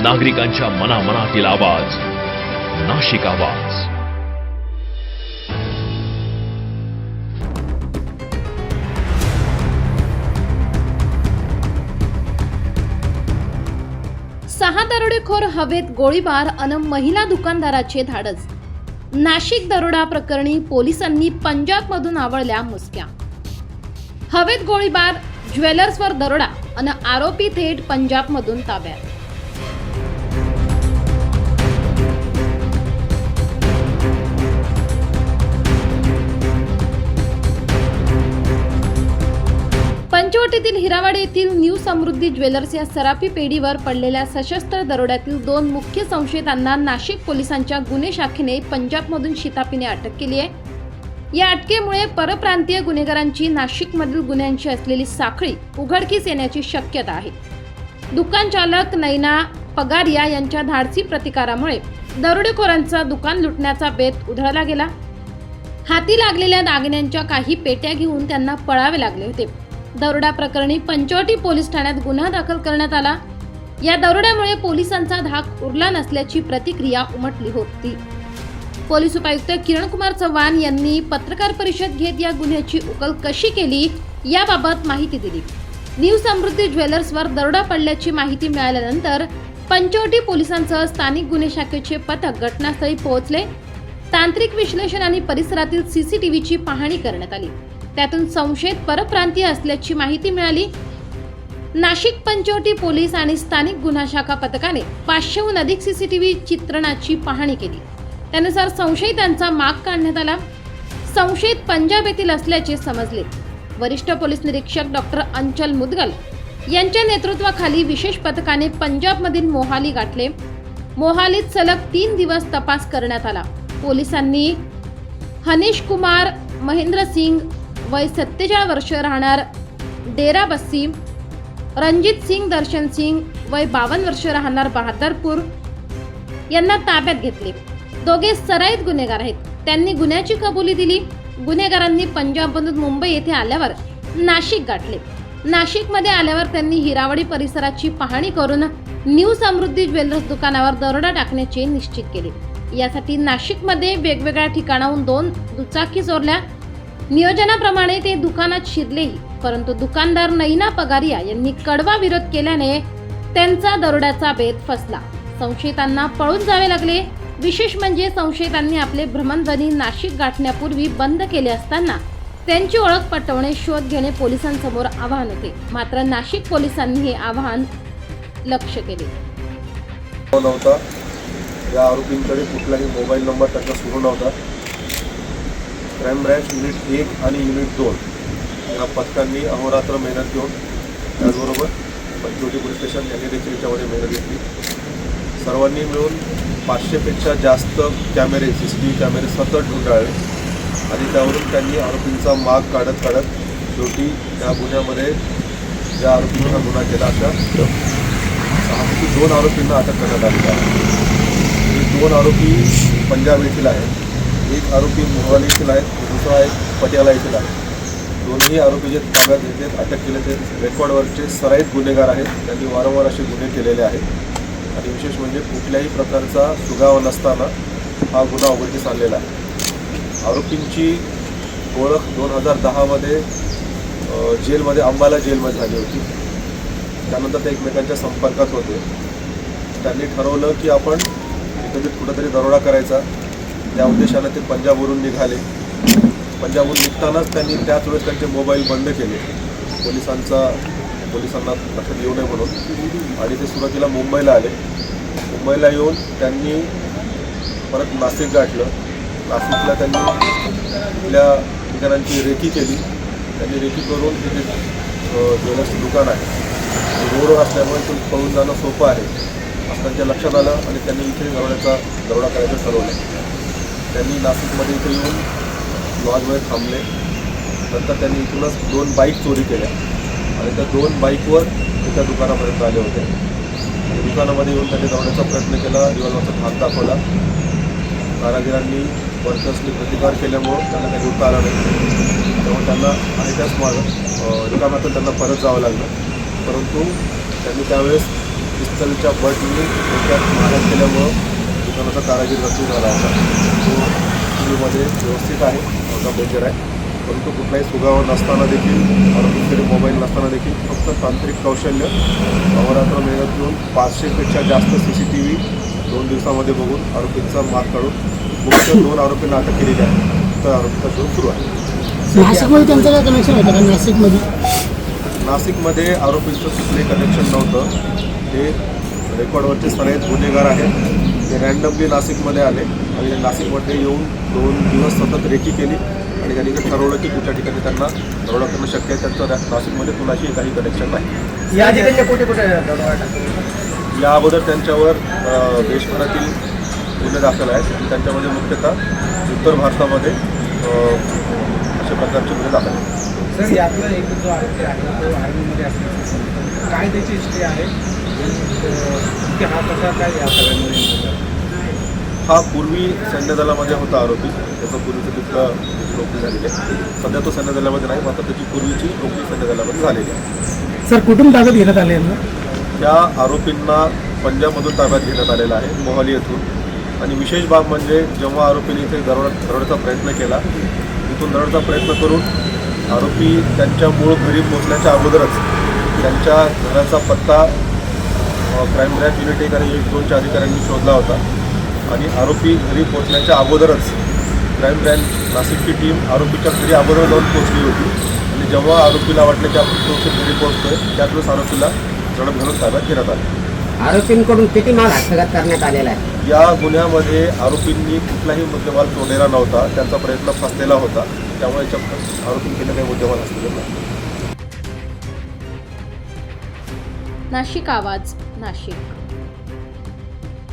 नागरिकांच्या मनामनातील आवाज, नाशिक आवाज. सहा दरोडेखोर हवेत गोळीबार अन महिला दुकानदाराचे धाडस. नाशिक दरोडा प्रकरणी पोलिसांनी पंजाबमधून आवळल्या मुसक्या. हवेत गोळीबार, ज्वेलर्सवर दरोडा अन आरोपी थेट पंजाबमधून ताब्यात. पंचवटीतील हिरावाडी येथील न्यू समृद्धी ज्वेलर्स या सराफी पेढीवर पडलेल्या सशस्त्र दरोड्यातील दोन मुख्य संशयितांना नाशिक पोलिसांच्या गुन्हे शाखेने पंजाबमधून शिताफीने अटक केली आहे. या अटकेमुळे परप्रांतीय गुन्हेगारांची नाशिकमधील गुन्ह्यांची असलेली साखळी उघडकीस येण्याची शक्यता आहे. दुकान चालक नैना पगारिया यांच्या धाडसी प्रतिकारामुळे दरोडेखोरांचा दुकान लुटण्याचा बेत उधळला गेला. हाती लागलेल्या दागिन्यांच्या काही पेट्या घेऊन त्यांना पळावे लागले होते. दरोडा प्रकरणी पंचवटी पोलीस ठाण्यात गुन्हा दाखल करण्यात आला. या दरोड्यामुळे पोलिसांचा धाक उरला नसल्याची प्रतिक्रिया उमटली होती. पोलीस उपायुक्त किरण कुमार चव्हाण यांनी पत्रकार परिषद घेत या गुन्ह्याची उकल कशी केली याबाबत माहिती दिली. न्यू समृद्धी ज्वेलर्सवर दरोडा पडल्याची माहिती मिळाल्यानंतर पंचवटी पोलिसांसह स्थानिक गुन्हे शाखेचे पथक घटनास्थळी पोहोचले. तांत्रिक विश्लेषण आणि परिसरातील सीसीटीव्हीची पाहणी करण्यात आली. त्यातून संशयित परप्रांतीय असल्याची माहिती मिळाली. नाशिक पंचवटी पोलीस आणि स्थानिक गुन्हा शाखा पथकाने 500हून अधिक सीसीटीव्ही चित्रणाची पाहणी केली. त्यानुसार संशयितांचा माग काढण्यात आला. संशयित पंजाब येथील असल्याचे समजले. वरिष्ठ पोलीस निरीक्षक डॉक्टर अंचल मुदगल यांच्या नेतृत्वाखाली विशेष पथकाने पंजाबमधील मोहाली गाठले. मोहालीत सलग 3 दिवस तपास करण्यात आला. पोलिसांनी हनीश कुमार महेंद्र सिंग वय 47 वर्ष राहणार डेरा बस्सी, रणजित सिंग दर्शन सिंग वय 52 वर्ष राहणार बहादरपूर यांना ताब्यात घेतले. दोघे सराईत गुन्हेगार आहेत. त्यांनी गुन्ह्याची कबुली दिली. गुन्हेगारांनी पंजाबमधून मुंबई येथे आल्यावर नाशिक गाठले. नाशिकमध्ये आल्यावर त्यांनी हिरावडी परिसराची पाहणी करून न्यू समृद्धी ज्वेलर्स दुकानावर दरोडा टाकण्याचे निश्चित केले. यासाठी नाशिकमध्ये वेगवेगळ्या ठिकाणाहून 2 दुचाकी चोरल्या. नियोजनाप्रमाणे ते दुकानात शिरलेही, परंतु दुकानदार नैना पगारिया यांनी कडवा विरोध केल्याने त्यांचा दरोड्याचा बेत फसला. संशयितांना पळून जावे लागले. विशेष म्हणजे संशयितांनी आपले भ्रमणध्वनी नाशिक गाठण्यापूर्वी बंद केले असताना त्यांची ओळख पटवणे, शोध घेणे पोलिसांसमोर आव्हान होते. मात्र नाशिक पोलिसांनी हे आव्हान लक्ष्य केले. या आरोपींकडे कुठलाही मोबाईल नंबर त्यांचा सुरू नव्हता. क्राईम ब्रँच युनिट 1 आणि युनिट 2 या पथकांनी अहोरात्र मेहनत घेऊन, त्याचबरोबर पंचवटी पोलीस स्टेशन यांनी देखील याच्यामध्ये मेहनत घेतली. सर्वांनी मिळून 500पेक्षा जास्त कॅमेरे, CCTV कॅमेरे सतत ढूंढाळले आणि त्यावरून त्यांनी आरोपींचा माग काढत शेवटी त्या गुन्ह्यामध्ये ज्या आरोपींना गुन्हा केला अशा 2 आरोपींना अटक करण्यात आली आहे. 2 आरोपी पंजाब येथील आहेत, 1 आरोपी मोहाली येथील आहे, दुसरा एक पटियाला येथील आहे. दोन्ही आरोपी जे ताब्यात घेतलेत, अटक केले ते रेकॉर्डवरचे सराईत गुन्हेगार आहेत. त्यांनी वारंवार असे गुन्हे केलेले आहेत आणि विशेष म्हणजे कुठल्याही प्रकारचा सुगावा नसताना हा गुन्हा उघडकीस आणलेला आहे. आरोपींची ओळख 2010मध्ये जेलमध्ये, अंबाला जेलमध्ये झाली होती. त्यानंतर ते एकमेकांच्या संपर्कात होते. त्यांनी ठरवलं की आपण एकत्रित कुठंतरी दरोडा करायचा. त्या उद्देशाने ते पंजाबवरून निघाले. पंजाबवरून निघतानाच त्यांनी त्याच वेळेस त्यांचे मोबाईल बंद केले पोलिसांना लक्षात येऊ नये म्हणून, आणि ते सुरुवातीला मुंबईला आले. मुंबईला येऊन त्यांनी परत नाशिक गाठलं. नाशिकला त्यांनी आपल्या ठिकाणांची रेकी केली. त्यांनी रेकी करून तिथे ज्वेलर्सचं दुकान आहे, रोडवर असल्यामुळे ते पळून जाणं सोपं आहे असं त्यांच्या लक्षात आलं आणि त्यांनी इथे दरोडा करायचं ठरवलं. त्यांनी नाशिकमध्ये इथे येऊन लॉजमध्ये थांबले. नंतर त्यांनी इथूनच 2 बाईक चोरी केल्या आणि त्या 2 बाईकवर एका दुकानापर्यंत आले होते. दुकानामध्ये येऊन त्यांनी दरोड्याचा प्रयत्न केला. रिव्हॉल्वरचा धाक दाखवला. कारागिरांनी वर्कर्सनी प्रतिकार केल्यामुळं त्यांना काही लुटता आला नाही. त्यामुळे त्यांना आणि त्याच दुकानातून त्यांना परत जावं लागलं. परंतु त्यांनी त्यावेळेस पिस्तलच्या बटनी डोक्यात मारहाण केल्यामुळं दुकानाचा कारागीर जखमी झाला होता. तो टीव्हीमध्ये व्यवस्थित आहे, नव्हता डेंजर आहे, परंतु कुठलाही सुगावा नसताना देखील आरोपीकडे मोबाईल नसताना देखील फक्त तांत्रिक कौशल्य अहोरात्र मेहनत घेऊन 500पेक्षा जास्त CCTV 2 दिवसामध्ये बघून आरोपींचा माग काढून मुख्य 2 आरोपींना अटक केलेली आहे. तर आरोपीचा शोध सुरू आहे. नाशिकमध्ये त्यांचं काय कनेक्शन होतं का? नाशिकमध्ये आरोपींचं कुठलंही कनेक्शन नव्हतं. हे रेकॉर्डवरचे सगळे गुन्हेगार आहेत. ते रँडमली नाशिकमध्ये आले आणि नाशिकमध्ये येऊन 2 दिवस सतत रेकी केली आणि त्यांनी ते ठरवलं की कुठल्या ठिकाणी त्यांना दरोडा करणं शक्य आहे. त्यांचं नाशिकमध्ये कुणाशी काही कनेक्शन नाही. या ठिकाणी कुठे कुठे दरोडा टाकला? या अगोदर त्यांच्यावर देशभरातील गुन्हे दाखल आहेत. त्यांच्यामध्ये मुख्यतः उत्तर भारतामध्ये अशा प्रकारचे गुन्हे दाखल आहेत. सर, यातला एक जो आरोपी आहे तो आर्मीमध्ये असण्याचं काय त्याची हिस्ट्री आहे की हा कसा काय या सगळ्यांमध्ये? हा पूर्वी सैन्य दलामध्ये होता आरोपी. त्याचं पूर्वीचं तिथलं नोकरी झालेली आहे. सध्या तो सैन्य दलामध्ये नाही, मात्र त्याची पूर्वीची नोकरी सैन्य दलामध्ये झालेली आहे. सर, कुठून ताब्यात घेण्यात आले ना? त्या आरोपींना पंजाबमधून ताब्यात घेण्यात आलेला आहे, मोहाली येथून. आणि विशेष बाब म्हणजे जेव्हा आरोपींनी इथे दरोड्याचा प्रयत्न केला, तिथून दरोड्याचा प्रयत्न करून आरोपी त्यांच्या मूळ घरी पोहोचण्याच्या अगोदरच त्यांच्या घराचा पत्ता क्राईम ब्रँच युनिट 1 आणि युनिट 2च्या अधिकाऱ्यांनी शोधला होता. आणि आरोपी घरी पोहोचण्याच्या अगोदरच क्राईम ब्रँच नाशिकची टीम आरोपीच्या घरी अगोदर जाऊन पोहोचली होती. आणि जेव्हा आरोपीला वाटलं की आपण सुरक्षित घरी पोहोचतोय, त्यातच आरोपीला झडप घालून ताब्यात घेण्यात आलं. आरोपींकडून किती माल हस्तगत करण्यात आलेला आहे? या गुन्ह्यामध्ये आरोपींनी कुठलाही मुद्देमाल सोडलेला नव्हता. त्यांचा प्रयत्न फसलेला होता. त्यामुळे आरोपींकडे काही मुद्देमाल असलेला नाही. नाशिक आवाज, नाशिक.